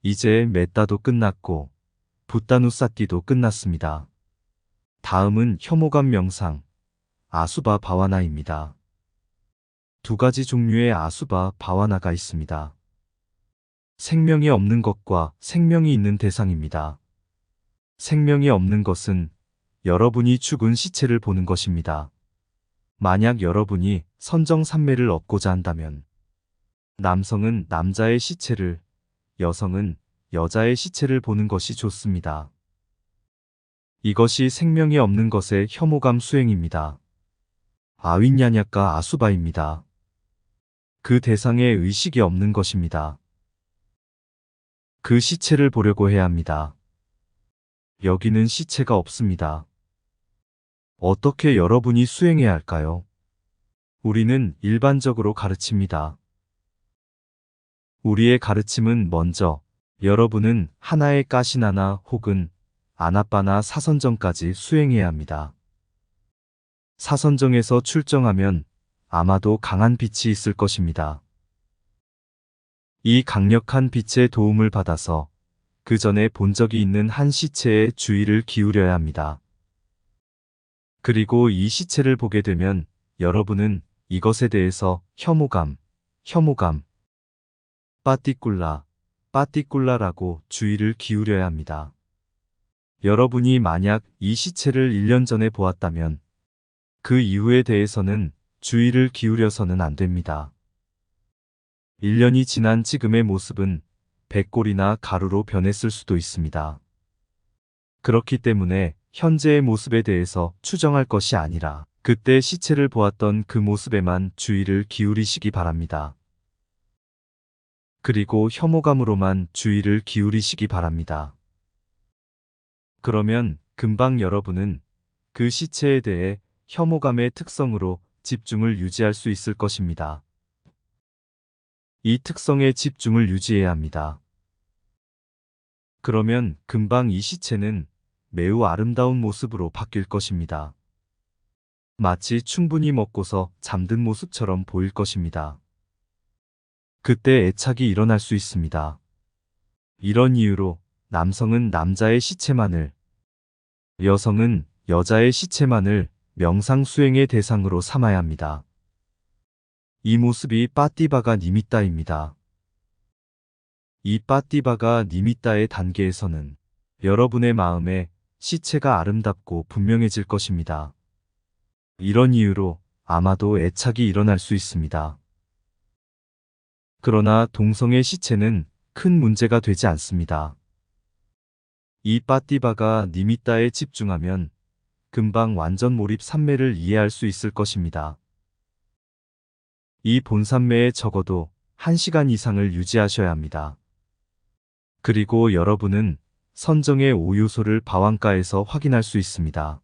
이제 메따도 끝났고 붓다누 쌓기도 끝났습니다. 다음은 혐오감 명상, 아수바 바와나입니다. 두 가지 종류의 아수바 바와나가 있습니다. 생명이 없는 것과 생명이 있는 대상입니다. 생명이 없는 것은 여러분이 죽은 시체를 보는 것입니다. 만약 여러분이 선정산매를 얻고자 한다면 남성은 남자의 시체를, 여성은 여자의 시체를 보는 것이 좋습니다. 이것이 생명이 없는 것의 혐오감 수행입니다. 아윈야냐가 아수바입니다. 그 대상에 의식이 없는 것입니다. 그 시체를 보려고 해야 합니다. 여기는 시체가 없습니다. 어떻게 여러분이 수행해야 할까요? 우리는 일반적으로 가르칩니다. 우리의 가르침은 먼저 여러분은 하나의 가시나나 혹은 아나빠나 사선정까지 수행해야 합니다. 사선정에서 출정하면 아마도 강한 빛이 있을 것입니다. 이 강력한 빛의 도움을 받아서 그 전에 본 적이 있는 한 시체에 주의를 기울여야 합니다. 그리고 이 시체를 보게 되면 여러분은 이것에 대해서 혐오감, 빠띠꿀라라고 주의를 기울여야 합니다. 여러분이 만약 이 시체를 1년 전에 보았다면 그 이후에 대해서는 주의를 기울여서는 안 됩니다. 1년이 지난 지금의 모습은 백골이나 가루로 변했을 수도 있습니다. 그렇기 때문에 현재의 모습에 대해서 추정할 것이 아니라 그때 시체를 보았던 그 모습에만 주의를 기울이시기 바랍니다. 그리고 혐오감으로만 주의를 기울이시기 바랍니다. 그러면 금방 여러분은 그 시체에 대해 혐오감의 특성으로 집중을 유지할 수 있을 것입니다. 이 특성에 집중을 유지해야 합니다. 그러면 금방 이 시체는 매우 아름다운 모습으로 바뀔 것입니다. 마치 충분히 먹고서 잠든 모습처럼 보일 것입니다. 그때 애착이 일어날 수 있습니다. 이런 이유로 남성은 남자의 시체만을, 여성은 여자의 시체만을 명상 수행의 대상으로 삼아야 합니다. 이 모습이 빠띠바가 니미따입니다. 이 빠띠바가 니미따의 단계에서는 여러분의 마음에 시체가 아름답고 분명해질 것입니다. 이런 이유로 아마도 애착이 일어날 수 있습니다. 그러나 동성의 시체는 큰 문제가 되지 않습니다. 이 빠띠바가 니미따에 집중하면 금방 완전 몰입 산매를 이해할 수 있을 것입니다. 이 본산매에 적어도 1시간 이상을 유지하셔야 합니다. 그리고 여러분은 선정의 5요소를 바왕가에서 확인할 수 있습니다.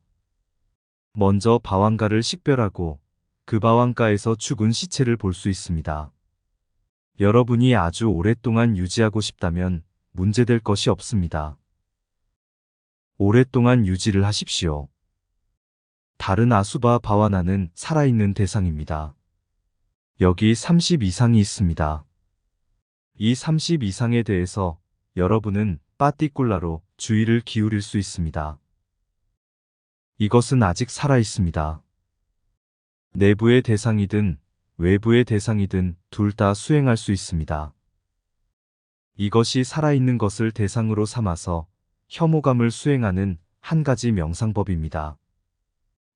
먼저 바왕가를 식별하고 그 바왕가에서 죽은 시체를 볼 수 있습니다. 여러분이 아주 오랫동안 유지하고 싶다면 문제될 것이 없습니다. 오랫동안 유지를 하십시오. 다른 아수바 바와나는 살아있는 대상입니다. 여기 30 이상이 있습니다. 이 30 이상에 대해서 여러분은 빠띠꿀라로 주의를 기울일 수 있습니다. 이것은 아직 살아있습니다. 내부의 대상이든 외부의 대상이든 둘 다 수행할 수 있습니다. 이것이 살아있는 것을 대상으로 삼아서 혐오감을 수행하는 한 가지 명상법입니다.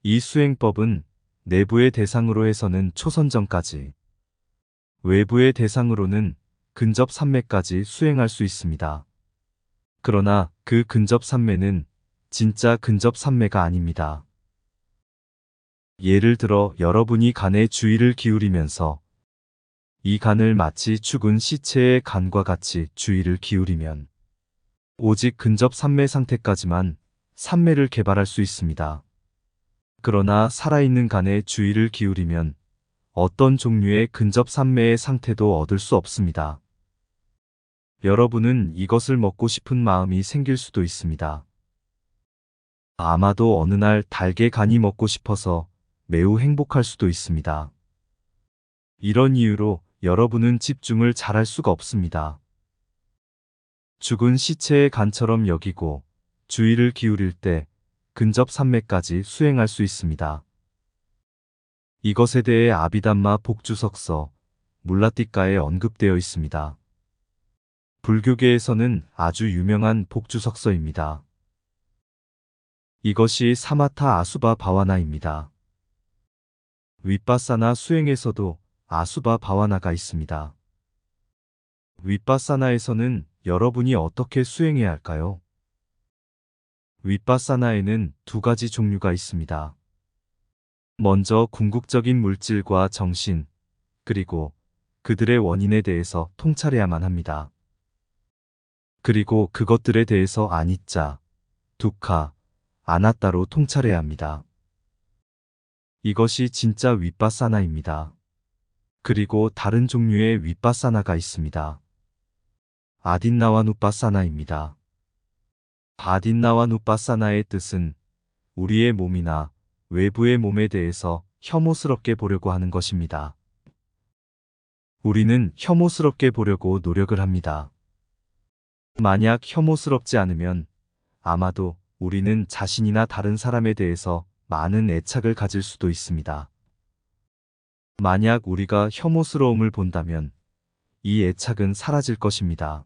이 수행법은 내부의 대상으로 해서는 초선정까지, 외부의 대상으로는 근접 산매까지 수행할 수 있습니다. 그러나 그 근접 산매는 진짜 근접 산매가 아닙니다. 예를 들어 여러분이 간에 주의를 기울이면서 이 간을 마치 죽은 시체의 간과 같이 주의를 기울이면 오직 근접 산매 상태까지만 산매를 개발할 수 있습니다. 그러나 살아있는 간에 주의를 기울이면 어떤 종류의 근접 산매의 상태도 얻을 수 없습니다. 여러분은 이것을 먹고 싶은 마음이 생길 수도 있습니다. 아마도 어느 날 달걀 간이 먹고 싶어서 매우 행복할 수도 있습니다. 이런 이유로 여러분은 집중을 잘할 수가 없습니다. 죽은 시체의 간처럼 여기고 주의를 기울일 때 근접 산매까지 수행할 수 있습니다. 이것에 대해 아비담마 복주석서 물라띠가에 언급되어 있습니다. 불교계에서는 아주 유명한 복주석서입니다. 이것이 사마타 아수바 바와나입니다. 윗바사나 수행에서도 아수바 바와나가 있습니다. 윗바사나에서는 여러분이 어떻게 수행해야 할까요? 윗바사나에는 두 가지 종류가 있습니다. 먼저 궁극적인 물질과 정신, 그리고 그들의 원인에 대해서 통찰해야만 합니다. 그리고 그것들에 대해서 아니짜, 두카, 아나따로 통찰해야 합니다. 이것이 진짜 윗바사나입니다. 그리고 다른 종류의 윗바사나가 있습니다. 아딘나와누빠사나입니다. 아딘나와누빠사나의 뜻은 우리의 몸이나 외부의 몸에 대해서 혐오스럽게 보려고 하는 것입니다. 우리는 혐오스럽게 보려고 노력을 합니다. 만약 혐오스럽지 않으면 아마도 우리는 자신이나 다른 사람에 대해서 많은 애착을 가질 수도 있습니다. 만약 우리가 혐오스러움을 본다면 이 애착은 사라질 것입니다.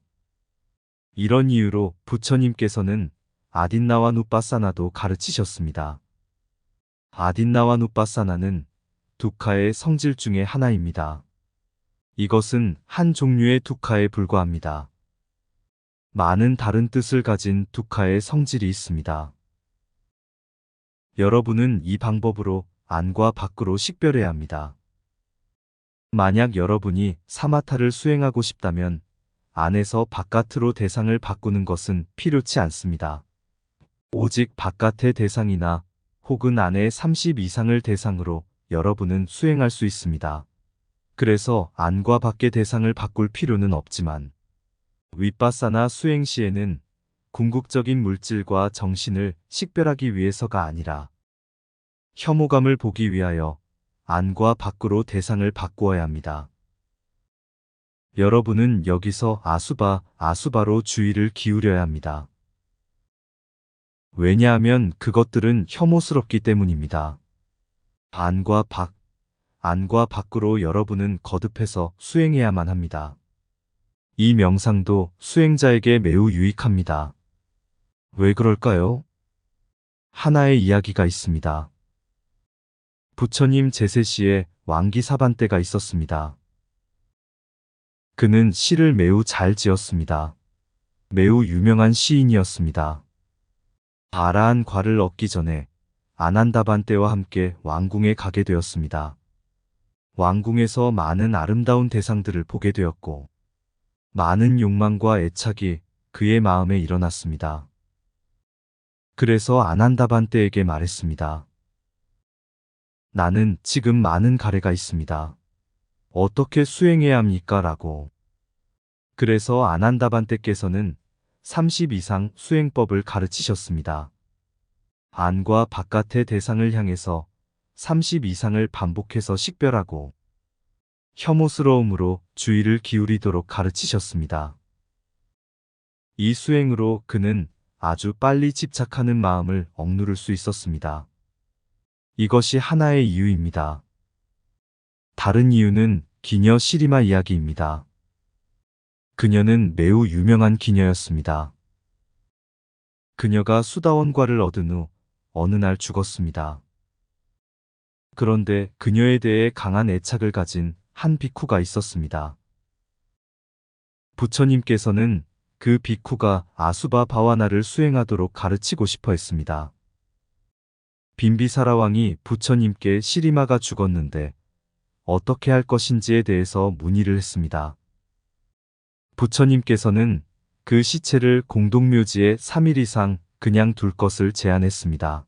이런 이유로 부처님께서는 아딘나와누빠사나도 가르치셨습니다. 아딘나와누빠사나는 두카의 성질 중에 하나입니다. 이것은 한 종류의 두카에 불과합니다. 많은 다른 뜻을 가진 두카의 성질이 있습니다. 여러분은 이 방법으로 안과 밖으로 식별해야 합니다. 만약 여러분이 사마타를 수행하고 싶다면 안에서 바깥으로 대상을 바꾸는 것은 필요치 않습니다. 오직 바깥의 대상이나 혹은 안의 30 이상을 대상으로 여러분은 수행할 수 있습니다. 그래서 안과 밖의 대상을 바꿀 필요는 없지만 윗바사나 수행 시에는 궁극적인 물질과 정신을 식별하기 위해서가 아니라 혐오감을 보기 위하여 안과 밖으로 대상을 바꾸어야 합니다. 여러분은 여기서 아수바로 주의를 기울여야 합니다. 왜냐하면 그것들은 혐오스럽기 때문입니다. 안과 밖으로 여러분은 거듭해서 수행해야만 합니다. 이 명상도 수행자에게 매우 유익합니다. 왜 그럴까요? 하나의 이야기가 있습니다. 부처님 제세 시에 왕기 사반 때가 있었습니다. 그는 시를 매우 잘 지었습니다. 매우 유명한 시인이었습니다. 아라한과를 얻기 전에 아난다반 때와 함께 왕궁에 가게 되었습니다. 왕궁에서 많은 아름다운 대상들을 보게 되었고 많은 욕망과 애착이 그의 마음에 일어났습니다. 그래서 아난다반 때에게 말했습니다. 나는 지금 많은 가래가 있습니다. 어떻게 수행해야 합니까? 라고. 그래서 아난다반 때께서는 30 이상 수행법을 가르치셨습니다. 안과 바깥의 대상을 향해서 30 이상을 반복해서 식별하고 혐오스러움으로 주의를 기울이도록 가르치셨습니다. 이 수행으로 그는 아주 빨리 집착하는 마음을 억누를 수 있었습니다. 이것이 하나의 이유입니다. 다른 이유는 기녀 시리마 이야기입니다. 그녀는 매우 유명한 기녀였습니다. 그녀가 수다원과를 얻은 후 어느 날 죽었습니다. 그런데 그녀에 대해 강한 애착을 가진 한 비쿠가 있었습니다. 부처님께서는 그 비쿠가 아수바 바와나를 수행하도록 가르치고 싶어 했습니다. 빈비사라 왕이 부처님께 시리마가 죽었는데 어떻게 할 것인지에 대해서 문의를 했습니다. 부처님께서는 그 시체를 공동묘지에 3일 이상 그냥 둘 것을 제안했습니다.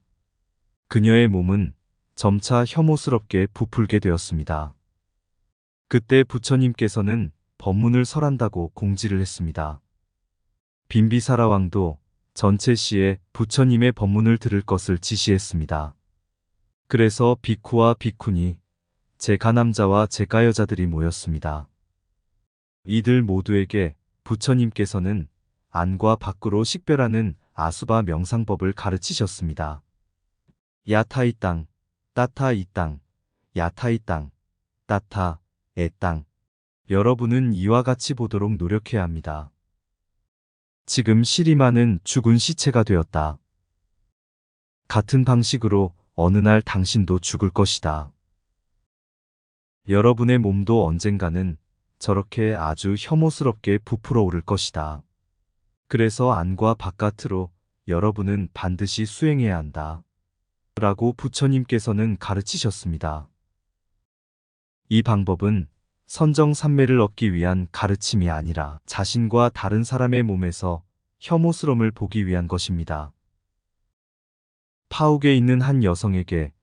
그녀의 몸은 점차 혐오스럽게 부풀게 되었습니다. 그때 부처님께서는 법문을 설한다고 공지를 했습니다. 빈비사라 왕도 전체 시에 부처님의 법문을 들을 것을 지시했습니다. 그래서 비쿠와 비쿠니, 제가남자와 제가여자들이 모였습니다. 이들 모두에게 부처님께서는 안과 밖으로 식별하는 아수바 명상법을 가르치셨습니다. 야타 이 땅, 따타 이 땅, 야타 이 땅, 따타, 에 땅. 여러분은 이와 같이 보도록 노력해야 합니다. 지금 시리마는 죽은 시체가 되었다. 같은 방식으로 어느 날 당신도 죽을 것이다. 여러분의 몸도 언젠가는 저렇게 아주 혐오스럽게 부풀어 오를 것이다. 그래서 안과 바깥으로 여러분은 반드시 수행해야 한다. 라고 부처님께서는 가르치셨습니다. 이 방법은 선정산매를 얻기 위한 가르침이 아니라 자신과 다른 사람의 몸에서 혐오스러움을 보기 위한 것입니다. 파욱에 있는 한 여성에게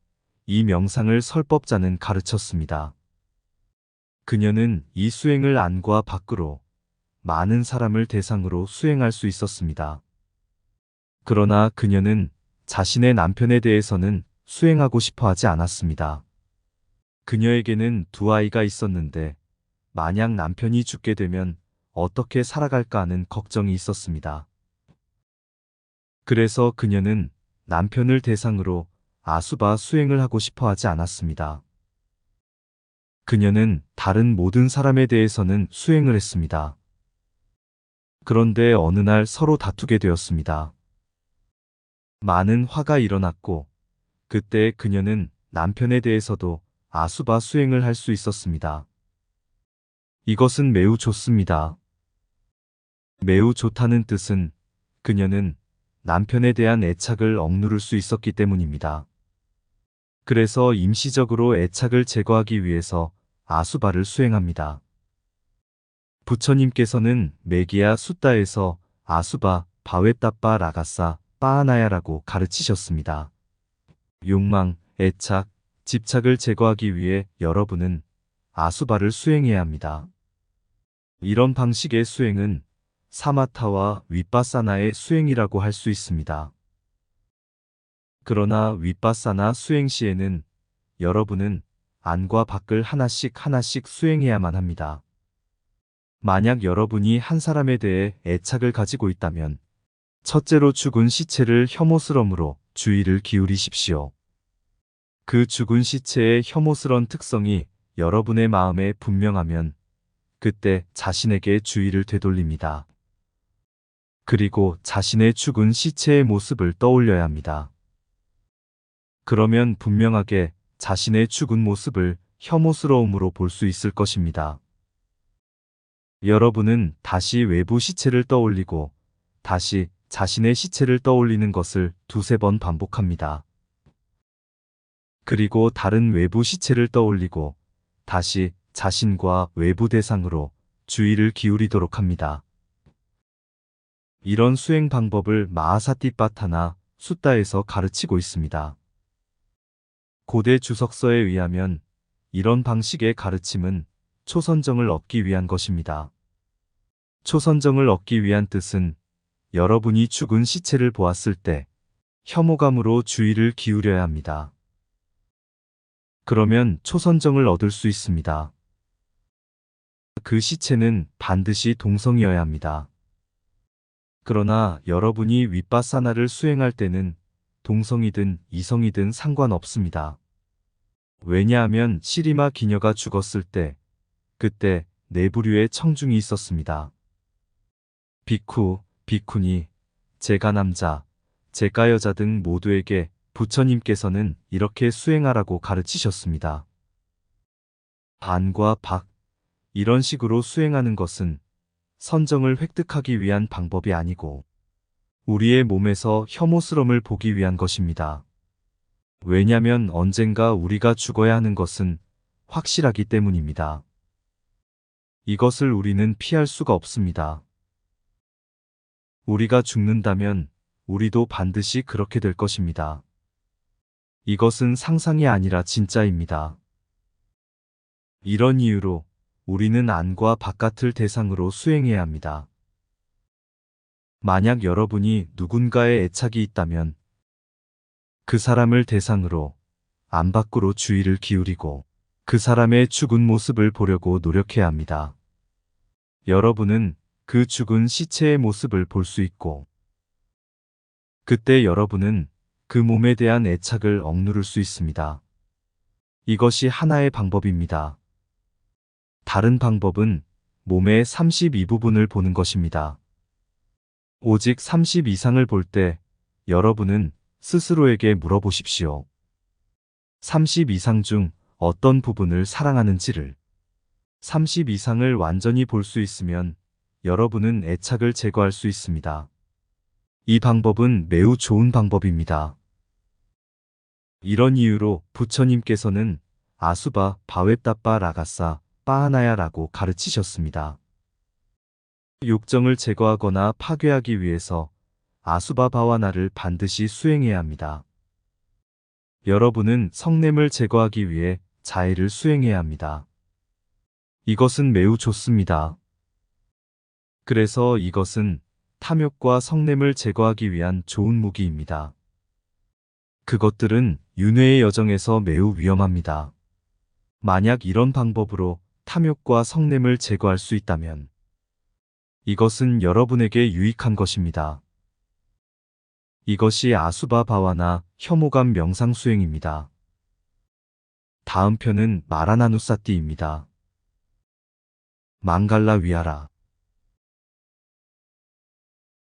이 명상을 설법자는 가르쳤습니다. 그녀는 이 수행을 안과 밖으로 많은 사람을 대상으로 수행할 수 있었습니다. 그러나 그녀는 자신의 남편에 대해서는 수행하고 싶어 하지 않았습니다. 그녀에게는 두 아이가 있었는데 만약 남편이 죽게 되면 어떻게 살아갈까 하는 걱정이 있었습니다. 그래서 그녀는 남편을 대상으로 아수바 수행을 하고 싶어 하지 않았습니다. 그녀는 다른 모든 사람에 대해서는 수행을 했습니다. 그런데 어느 날 서로 다투게 되었습니다. 많은 화가 일어났고 그때 그녀는 남편에 대해서도 아수바 수행을 할 수 있었습니다. 이것은 매우 좋습니다. 매우 좋다는 뜻은 그녀는 남편에 대한 애착을 억누를 수 있었기 때문입니다. 그래서 임시적으로 애착을 제거하기 위해서 아수바를 수행합니다. 부처님께서는 메기야 숫다에서 아수바 바웨따빠 라가사 빠하나야라고 가르치셨습니다. 욕망, 애착, 집착을 제거하기 위해 여러분은 아수바를 수행해야 합니다. 이런 방식의 수행은 사마타와 윗바사나의 수행이라고 할 수 있습니다. 그러나 윗바사나 수행 시에는 여러분은 안과 밖을 하나씩 수행해야만 합니다. 만약 여러분이 한 사람에 대해 애착을 가지고 있다면 첫째로 죽은 시체를 혐오스러움으로 주의를 기울이십시오. 그 죽은 시체의 혐오스러운 특성이 여러분의 마음에 분명하면 그때 자신에게 주의를 되돌립니다. 그리고 자신의 죽은 시체의 모습을 떠올려야 합니다. 그러면 분명하게 자신의 죽은 모습을 혐오스러움으로 볼 수 있을 것입니다. 여러분은 다시 외부 시체를 떠올리고 다시 자신의 시체를 떠올리는 것을 두세 번 반복합니다. 그리고 다른 외부 시체를 떠올리고 다시 자신과 외부 대상으로 주의를 기울이도록 합니다. 이런 수행 방법을 마하사티파타나 숫다에서 가르치고 있습니다. 고대 주석서에 의하면 이런 방식의 가르침은 초선정을 얻기 위한 것입니다. 초선정을 얻기 위한 뜻은 여러분이 죽은 시체를 보았을 때 혐오감으로 주의를 기울여야 합니다. 그러면 초선정을 얻을 수 있습니다. 그 시체는 반드시 동성이어야 합니다. 그러나 여러분이 윗바사나를 수행할 때는 동성이든 이성이든 상관없습니다. 왜냐하면 시리마 기녀가 죽었을 때 그때 네 부류의 청중이 있었습니다. 비쿠, 비쿠니, 제가 남자, 제가 여자 등 모두에게 부처님께서는 이렇게 수행하라고 가르치셨습니다. 안과 밖, 이런 식으로 수행하는 것은 선정을 획득하기 위한 방법이 아니고 우리의 몸에서 혐오스러움을 보기 위한 것입니다. 왜냐면 언젠가 우리가 죽어야 하는 것은 확실하기 때문입니다. 이것을 우리는 피할 수가 없습니다. 우리가 죽는다면 우리도 반드시 그렇게 될 것입니다. 이것은 상상이 아니라 진짜입니다. 이런 이유로 우리는 안과 바깥을 대상으로 수행해야 합니다. 만약 여러분이 누군가의 애착이 있다면 그 사람을 대상으로 안 밖으로 주의를 기울이고 그 사람의 죽은 모습을 보려고 노력해야 합니다. 여러분은 그 죽은 시체의 모습을 볼 수 있고, 그때 여러분은 그 몸에 대한 애착을 억누를 수 있습니다. 이것이 하나의 방법입니다. 다른 방법은 몸의 32부분을 보는 것입니다. 오직 30 이상을 볼 때 여러분은 스스로에게 물어보십시오. 30 이상 중 어떤 부분을 사랑하는지를. 30 이상을 완전히 볼 수 있으면 여러분은 애착을 제거할 수 있습니다. 이 방법은 매우 좋은 방법입니다. 이런 이유로 부처님께서는 아수바 바웹다빠 라가사 빠하나야라고 가르치셨습니다. 욕정을 제거하거나 파괴하기 위해서 아수바 바와나를 반드시 수행해야 합니다. 여러분은 성냄을 제거하기 위해 자해를 수행해야 합니다. 이것은 매우 좋습니다. 그래서 이것은 탐욕과 성냄을 제거하기 위한 좋은 무기입니다. 그것들은 윤회의 여정에서 매우 위험합니다. 만약 이런 방법으로 탐욕과 성냄을 제거할 수 있다면 이것은 여러분에게 유익한 것입니다. 이것이 아수바 바와나 혐오감 명상 수행입니다. 다음 편은 마라나누사띠입니다. 망갈라 위하라.